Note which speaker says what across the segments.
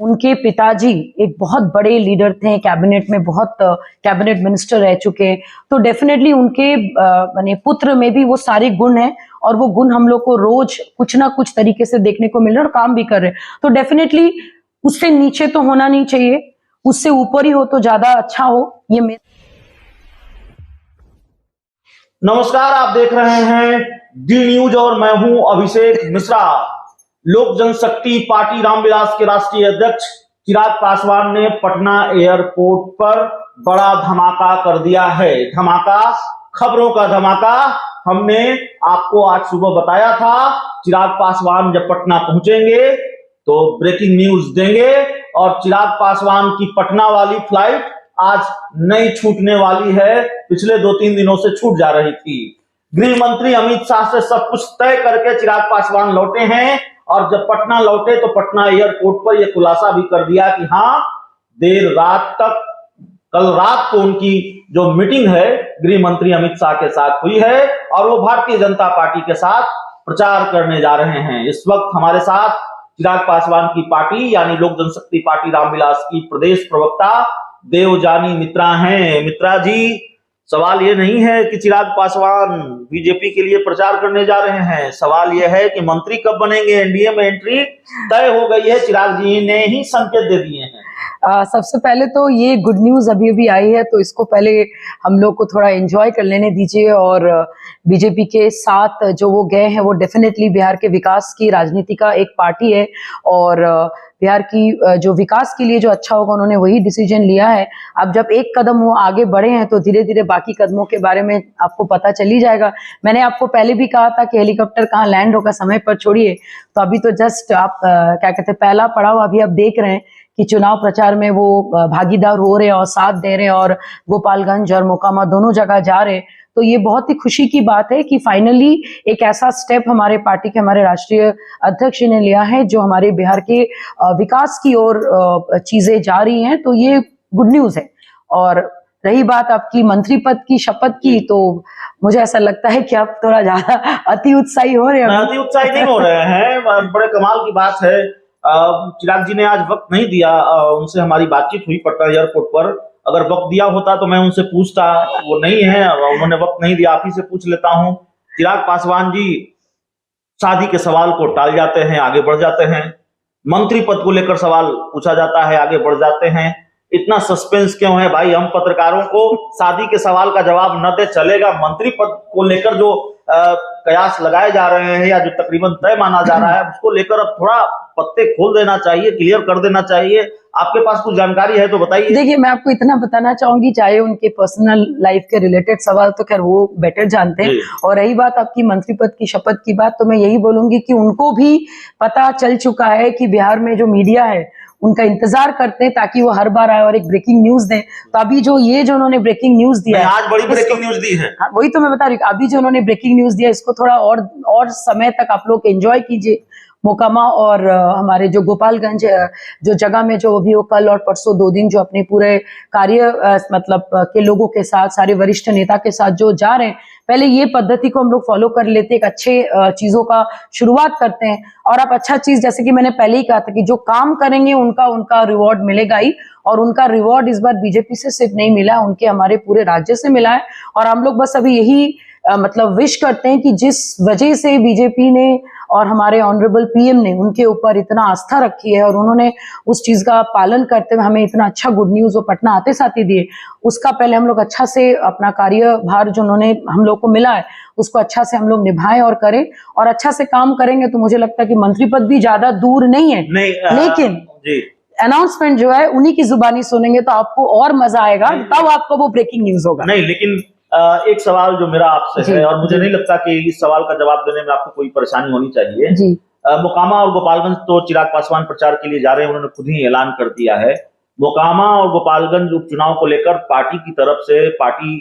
Speaker 1: उनके पिताजी एक बहुत बड़े लीडर थे, कैबिनेट में बहुत कैबिनेट मिनिस्टर रह चुके हैं, तो डेफिनेटली उनके माने पुत्र में भी वो सारे गुण हैं और वो गुण हम लोग को रोज कुछ ना कुछ तरीके से देखने को मिल रहे हैं और काम भी कर रहे हैं। तो डेफिनेटली उससे नीचे तो होना नहीं चाहिए, उससे ऊपर ही हो तो ज्यादा अच्छा हो। ये मेरा
Speaker 2: नमस्कार, आप देख रहे हैं डी न्यूज और मैं हूं अभिषेक मिश्रा। लोक जनशक्ति पार्टी रामविलास के राष्ट्रीय अध्यक्ष चिराग पासवान ने पटना एयरपोर्ट पर बड़ा धमाका कर दिया है। धमाका, खबरों का धमाका। हमने आपको आज सुबह बताया था चिराग पासवान जब पटना पहुंचेंगे तो ब्रेकिंग न्यूज देंगे और चिराग पासवान की पटना वाली फ्लाइट आज नहीं छूटने वाली है। पिछले 2-3 दिनों से छूट जा रही थी। गृह मंत्री अमित शाह से सब कुछ तय करके चिराग पासवान लौटे हैं और जब पटना लौटे तो पटना एयरपोर्ट पर यह खुलासा भी कर दिया कि हाँ, देर रात तक, कल रात को उनकी जो मीटिंग है गृह मंत्री अमित शाह के साथ हुई है और वो भारतीय जनता पार्टी के साथ प्रचार करने जा रहे हैं। इस वक्त हमारे साथ चिराग पासवान की पार्टी यानी लोक जनशक्ति पार्टी रामविलास की प्रदेश प्रवक्ता देवजानी मित्रा हैं। मित्रा जी, सवाल ये नहीं है कि चिराग पासवान बीजेपी के लिए प्रचार करने जा रहे हैं, सवाल यह है कि मंत्री कब बनेंगे। एनडीए में एंट्री तय हो गई है, चिराग जी ने ही संकेत दे दिए हैं।
Speaker 1: सबसे पहले तो ये गुड न्यूज अभी अभी आई है, तो इसको पहले हम लोग को थोड़ा एंजॉय कर लेने दीजिए। और बीजेपी के साथ जो वो गए हैं वो डेफिनेटली बिहार के विकास की राजनीति का एक पार्टी है और बिहार की जो विकास के लिए जो अच्छा होगा उन्होंने वही डिसीजन लिया है। अब जब एक कदम वो आगे बढ़े हैं तो धीरे धीरे बाकी कदमों के बारे में आपको पता चल ही जाएगा। मैंने आपको पहले भी कहा था कि हेलीकॉप्टर कहाँ लैंड होगा, समय पर छोड़िए। तो अभी तो जस्ट आप क्या कहते हैं, पहला पड़ाव अभी आप देख रहे हैं कि चुनाव प्रचार में वो भागीदार हो रहे हैं और साथ दे रहे हैं और गोपालगंज और मोकामा दोनों जगह जा रहे हैं। तो ये बहुत ही खुशी की बात है कि फाइनली एक ऐसा स्टेप हमारे पार्टी के हमारे राष्ट्रीय अध्यक्ष ने लिया है जो हमारे बिहार के विकास की ओर चीजें जा रही हैं। तो ये गुड न्यूज है। और रही बात आपकी मंत्री पद की शपथ की, तो मुझे ऐसा लगता है कि आप थोड़ा ज्यादा अति उत्साही हो रहे हैं।
Speaker 2: अति उत्साही नहीं हो रहे हैं, बड़े कमाल की बात है। चिराग जी ने आज वक्त नहीं दिया, उनसे हमारी बातचीत हुई पटना एयरपोर्ट पर। अगर वक्त दिया होता तो मैं उनसे पूछता, वो नहीं है, उन्होंने वक्त नहीं दिया। आप ही से पूछ लेता हूं। चिराग पासवान जी, शादी के सवाल को टाल जाते हैं, आगे बढ़ जाते हैं। मंत्री पद को लेकर सवाल पूछा जाता है, आगे बढ़ जाते हैं। इतना सस्पेंस क्यों है भाई? हम पत्रकारों को शादी के सवाल का जवाब न दे चलेगा, मंत्री पद को लेकर जो कयास लगाए जा रहे हैं या जो तकरीबन तय माना जा रहा है उसको लेकर अब थोड़ा पत्ते खोल देना चाहिए, क्लियर कर देना चाहिए। आपके पास कुछ जानकारी है तो बताइए।
Speaker 1: देखिए, मैं आपको इतना बताना चाहूंगी, चाहे उनके पर्सनल लाइफ के रिलेटेड सवाल तो खैर वो बेटर जानते हैं, और रही बात आपकी मंत्री पद की शपथ की बात, तो मैं यही बोलूंगी कि उनको भी पता चल चुका है कि बिहार में जो मीडिया है उनका इंतजार करते हैं ताकि वो हर बार आए और एक ब्रेकिंग न्यूज दें। तो अभी जो उन्होंने ब्रेकिंग न्यूज दिया है,
Speaker 2: आज बड़ी ब्रेकिंग न्यूज दी है।
Speaker 1: हाँ, वही तो मैं बता रही हूँ। अभी जो उन्होंने ब्रेकिंग न्यूज दिया, इसको थोड़ा और समय तक आप लोग एंजॉय कीजिए। मोकामा और हमारे जो गोपालगंज जो जगह में जो अभी वो कल और परसों 2 दिन जो अपने पूरे कार्य मतलब के लोगों के साथ, सारे वरिष्ठ नेता के साथ जो जा रहे हैं, पहले ये पद्धति को हम लोग फॉलो कर लेते हैं, एक अच्छे चीजों का शुरुआत करते हैं। और आप अच्छा चीज, जैसे कि मैंने पहले ही कहा था कि जो काम करेंगे उनका रिवॉर्ड मिलेगा ही। और उनका रिवॉर्ड इस बार बीजेपी से सिर्फ नहीं मिला, उनके हमारे पूरे राज्य से मिला है। और हम लोग बस अभी यही मतलब विश करते हैं कि जिस वजह से बीजेपी ने और हमारे ऑनरेबल पीएम ने उनके ऊपर इतना आस्था रखी है और उन्होंने उस चीज का पालन करते हुए हमें इतना अच्छा गुड न्यूज वो पटना आते साथ ही दिए, उसका पहले हम लोग अच्छा से अपना कार्यभार जो उन्होंने हम लोग को मिला है उसको अच्छा से हम लोग निभाएं और करें। और अच्छा से काम करेंगे तो मुझे लगता है कि मंत्री पद भी ज्यादा दूर नहीं है। लेकिन अनाउंसमेंट जो है उन्हीं की जुबानी सुनेंगे तो आपको और मजा आएगा, तब आपको वो ब्रेकिंग न्यूज होगा।
Speaker 2: नहीं, लेकिन एक सवाल जो मेरा आपसे है, और मुझे नहीं लगता कि इस सवाल का जवाब देने में आपको कोई परेशानी होनी चाहिए जी। मोकामा और गोपालगंज तो चिराग पासवान प्रचार के लिए जा रहे हैं, उन्होंने खुद ही ऐलान कर दिया है। मोकामा और गोपालगंज उपचुनाव को लेकर पार्टी की तरफ से, पार्टी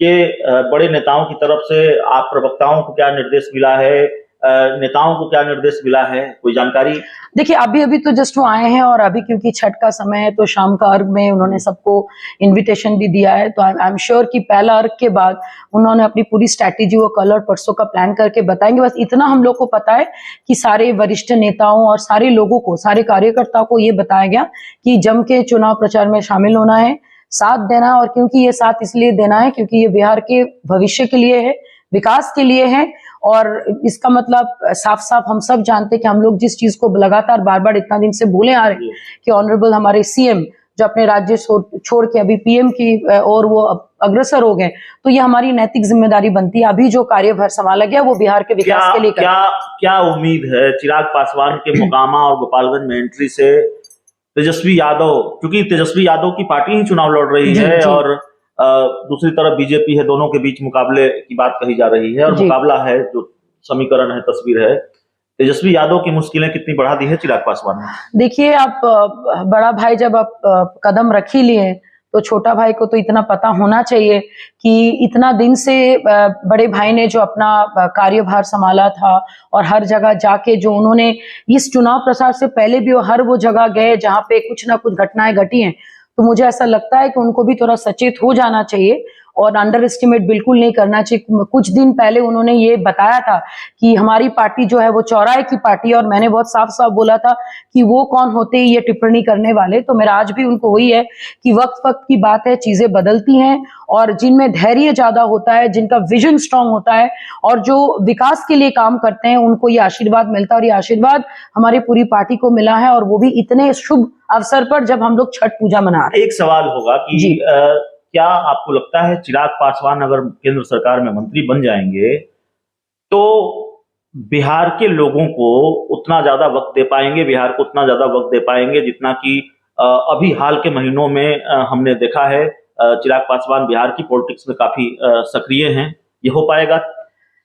Speaker 2: के बड़े नेताओं की तरफ से आप प्रवक्ताओं को क्या निर्देश मिला है? नेताओं को क्या निर्देश मिला है, कोई जानकारी?
Speaker 1: देखिए अभी अभी तो जस्ट वो आए हैं और अभी क्योंकि छठ का समय है तो शाम का अर्घ में उन्होंने सबको इनविटेशन भी दिया है, तो आई एम श्योर कि पहला अर्घ के बाद उन्होंने अपनी पूरी स्ट्रैटेजी वो कल और परसों का प्लान करके बताएंगे। बस इतना हम लोग को पता है कि सारे वरिष्ठ नेताओं और सारे लोगों को, सारे कार्यकर्ताओं को ये बताया गया कि जम के चुनाव प्रचार में शामिल होना है, साथ देना है। और क्योंकि ये साथ इसलिए देना है क्योंकि ये बिहार के भविष्य के लिए है, विकास के लिए है। और इसका मतलब साफ साफ हम सब जानते हैं कि हम लोग जिस चीज को लगातार बार बार इतना दिन से बोले आ रहे हैं कि ऑनरेबल हमारे सीएम जो अपने राज्य छोड़ के अभी पीएम की और वो अग्रसर हो गए, तो ये हमारी नैतिक जिम्मेदारी बनती है। अभी जो कार्यभार संभाला गया वो बिहार के विकास के लिए
Speaker 2: क्या उम्मीद है चिराग पासवान के मोकामा और गोपालगंज में एंट्री से? तेजस्वी यादव, क्योंकि तेजस्वी यादव की पार्टी ही चुनाव लड़ रही है और दूसरी तरफ बीजेपी है, दोनों के बीच मुकाबले की बात कही जा रही है और मुकाबला है, जो समीकरण है, तस्वीर है। तेजस्वी यादव की मुश्किलें कितनी बढ़ा दी है चिराग पासवान ने?
Speaker 1: देखिए आप बड़ा भाई जब आप कदम रख ही लिए तो छोटा भाई को तो इतना पता होना चाहिए कि इतना दिन से बड़े भाई ने जो अपना कार्यभार संभाला था और हर जगह जाके जो उन्होंने इस चुनाव प्रचार से पहले भी हर वो जगह गए जहां पे कुछ ना कुछ घटनाएं घटी हैं, तो मुझे ऐसा लगता है कि उनको भी थोड़ा सचेत हो जाना चाहिए और अंडर एस्टिमेट बिल्कुल नहीं करना चाहिए। कुछ दिन पहले उन्होंने ये बताया था कि हमारी पार्टी जो है वो चौराहे की पार्टी है और मैंने बहुत साफ साफ बोला था कि वो कौन होते हैं ये टिप्पणी करने वाले। तो मेरा आज भी उनको वही है कि वक्त वक्त की बात है, चीजें बदलती हैं और जिनमें धैर्य ज्यादा होता है, जिनका विजन स्ट्रांग होता है और जो विकास के लिए काम करते हैं, उनको ये आशीर्वाद मिलता है। और ये आशीर्वाद हमारी पूरी पार्टी को मिला है और वो भी इतने शुभ अवसर पर जब हम लोग छठ पूजा मना रहे हैं।
Speaker 2: एक सवाल होगा कि क्या आपको लगता है चिराग पासवान अगर केंद्र सरकार में मंत्री बन जाएंगे तो बिहार के लोगों को उतना ज्यादा वक्त दे पाएंगे, बिहार को उतना ज्यादा वक्त दे पाएंगे जितना कि अभी हाल के महीनों में हमने देखा है? चिराग पासवान बिहार की पॉलिटिक्स में काफी सक्रिय हैं, ये हो पाएगा?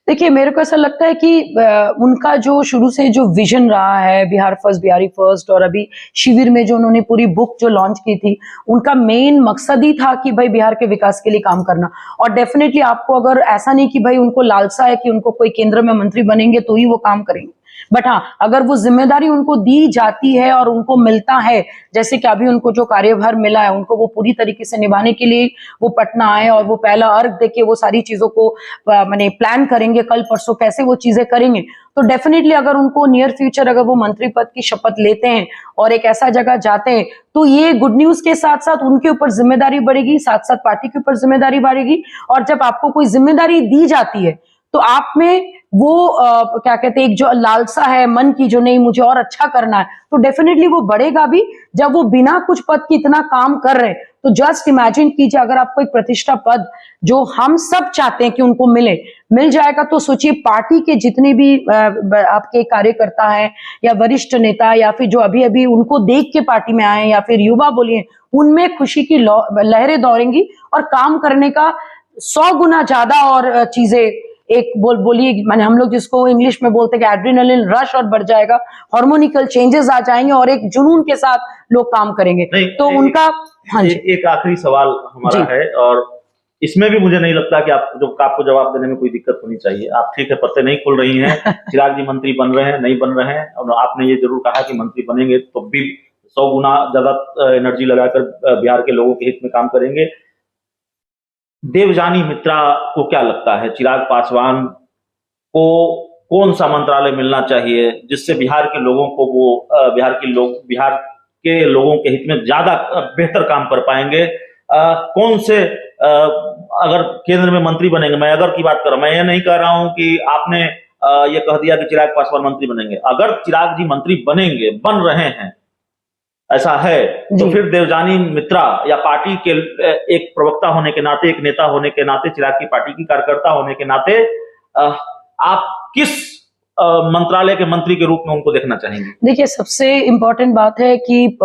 Speaker 1: देखिए मेरे को ऐसा लगता है कि उनका जो शुरू से जो विजन रहा है, बिहार फर्स्ट, बिहारी फर्स्ट, और अभी शिविर में जो उन्होंने पूरी बुक जो लॉन्च की थी, उनका मेन मकसद ही था कि भाई बिहार के विकास के लिए काम करना। और डेफिनेटली आपको अगर ऐसा नहीं कि भाई उनको लालसा है कि उनको कोई केंद्र में मंत्री बनेंगे तो ही वो काम करेंगे, बट हाँ अगर वो जिम्मेदारी उनको दी जाती है और उनको मिलता है, जैसे कि अभी उनको जो कार्यभार मिला है उनको वो पूरी तरीके से निभाने के लिए वो पटना आए और वो पहला अर्घ देके वो सारी चीजों को माने प्लान करेंगे, कल परसों कैसे वो चीजें करेंगे, तो डेफिनेटली अगर उनको नियर फ्यूचर अगर वो मंत्री पद की शपथ लेते हैं और एक ऐसा जगह जाते हैं तो ये गुड न्यूज के साथ साथ उनके ऊपर जिम्मेदारी बढ़ेगी, साथ साथ पार्टी के ऊपर जिम्मेदारी बढ़ेगी। और जब आपको कोई जिम्मेदारी दी जाती है तो आप में वो क्या कहते हैं, एक जो लालसा है मन की, जो नहीं मुझे और अच्छा करना है, तो डेफिनेटली वो बढ़ेगा भी। जब वो बिना कुछ पद के इतना काम कर रहे हैं तो जस्ट इमेजिन कीजिए अगर आपको एक प्रतिष्ठा पद जो हम सब चाहते हैं कि उनको मिल जाएगा, तो सोचिए पार्टी के जितने भी आपके कार्यकर्ता हैं या वरिष्ठ नेता या फिर जो अभी अभी उनको देख के पार्टी में आए या फिर युवा बोलिए, उनमें खुशी की लहरें दौड़ेंगी और काम करने का 100 गुना ज्यादा और चीजें एक बोलिए मैंने हम लोग जिसको इंग्लिश में बोलते हैं कि एड्रेनलिन रश और बढ़ जाएगा, हार्मोनिकल चेंजेस आ जाएंगे और एक जुनून के साथ लोग काम करेंगे। तो उनका हाँ जी
Speaker 2: एक आखिरी सवाल हमारा है और इसमें भी मुझे नहीं लगता कि आपको जवाब देने में कोई दिक्कत होनी चाहिए। आप ठीक है, पत्ते नहीं खुल रही हैं, चिराग जी मंत्री बन रहे हैं, नहीं बन रहे हैं, और आपने ये जरूर कहा कि मंत्री बनेंगे तो भी 100 गुना ज्यादा एनर्जी लगाकर बिहार के लोगों के हित में काम करेंगे। देवजानी मित्रा को क्या लगता है चिराग पासवान को कौन सा मंत्रालय मिलना चाहिए जिससे बिहार के लोगों को वो बिहार के लोगों के हित में ज्यादा बेहतर काम कर पाएंगे? कौन से अगर केंद्र में मंत्री बनेंगे, मैं अगर की बात कर रहा हूं, मैं ये नहीं कह रहा हूं कि आपने ये कह दिया कि चिराग पासवान मंत्री बनेंगे। अगर चिराग जी मंत्री बन रहे हैं, ऐसा है, तो फिर देवजानी मित्रा या पार्टी के एक प्रवक्ता होने के नाते, एक नेता होने के नाते, चिराग की पार्टी की कार्यकर्ता होने के नाते आप किस मंत्रालय के मंत्री के रूप में उनको देखना चाहेंगे? देखिए
Speaker 1: सबसे इम्पोर्टेंट बात है कि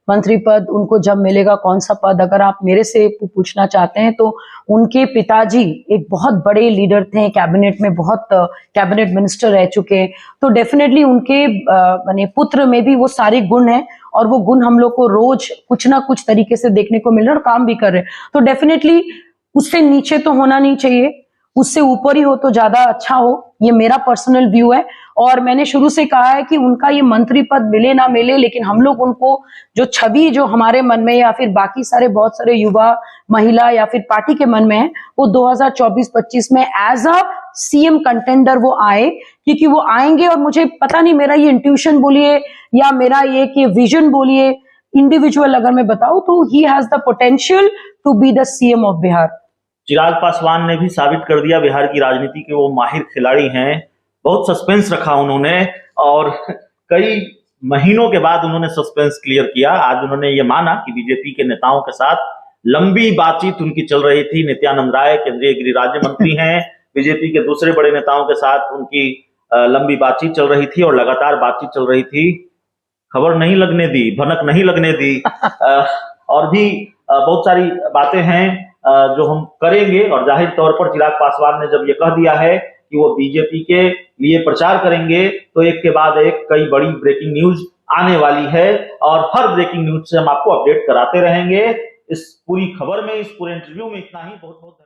Speaker 1: मंत्री पद उनको जब मिलेगा, कौन सा पद, अगर आप मेरे से पूछना चाहते हैं तो उनके पिताजी एक बहुत बड़े लीडर थे, कैबिनेट में बहुत कैबिनेट मिनिस्टर रह चुके हैं, तो डेफिनेटली उनके माने पुत्र में भी वो सारे गुण हैं और वो गुण हम लोग को रोज कुछ ना कुछ तरीके से देखने को मिल रहा है और काम भी कर रहे हैं। तो डेफिनेटली उससे नीचे तो होना नहीं चाहिए, उससे ऊपर ही हो तो ज्यादा अच्छा हो, ये मेरा पर्सनल व्यू है। और मैंने शुरू से कहा है कि उनका ये मंत्री पद मिले ना मिले, लेकिन हम लोग उनको जो छवि जो हमारे मन में या फिर बाकी सारे बहुत सारे युवा, महिला या फिर पार्टी के मन में है, वो 2024-25 में एज अ सीएम कंटेंडर वो आए, क्योंकि वो आएंगे। और मुझे पता नहीं, मेरा ये इंट्यूशन बोलिए या मेरा ये कि विजन बोलिए, इंडिविजुअल अगर मैं बताऊं तो he has the potential to be the CM of Bihar.
Speaker 2: Chirag Paswan ने भी साबित कर दिया बिहार की राजनीति के वो माहिर खिलाड़ी हैं। बहुत सस्पेंस रखा उन्होंने और कई महीनों के बाद उन्होंने सस्पेंस क्लियर किया। आज उन्होंने ये माना कि बीजेपी के नेताओं के साथ लंबी बातचीत उनकी चल रही थी। नित्यानंद राय केंद्रीय गृह राज्य मंत्री हैं, बीजेपी के दूसरे बड़े नेताओं के साथ उनकी लंबी बातचीत चल रही थी और लगातार बातचीत चल रही थी। खबर नहीं लगने दी, भनक नहीं लगने दी। और भी बहुत सारी बातें हैं जो हम करेंगे। और जाहिर तौर पर चिराग पासवान ने जब ये कह दिया है कि वो बीजेपी के लिए प्रचार करेंगे, तो एक के बाद एक कई बड़ी ब्रेकिंग न्यूज आने वाली है और हर ब्रेकिंग न्यूज से हम आपको अपडेट कराते रहेंगे। इस पूरी खबर में, इस पूरे इंटरव्यू में इतना ही। बहुत बहुत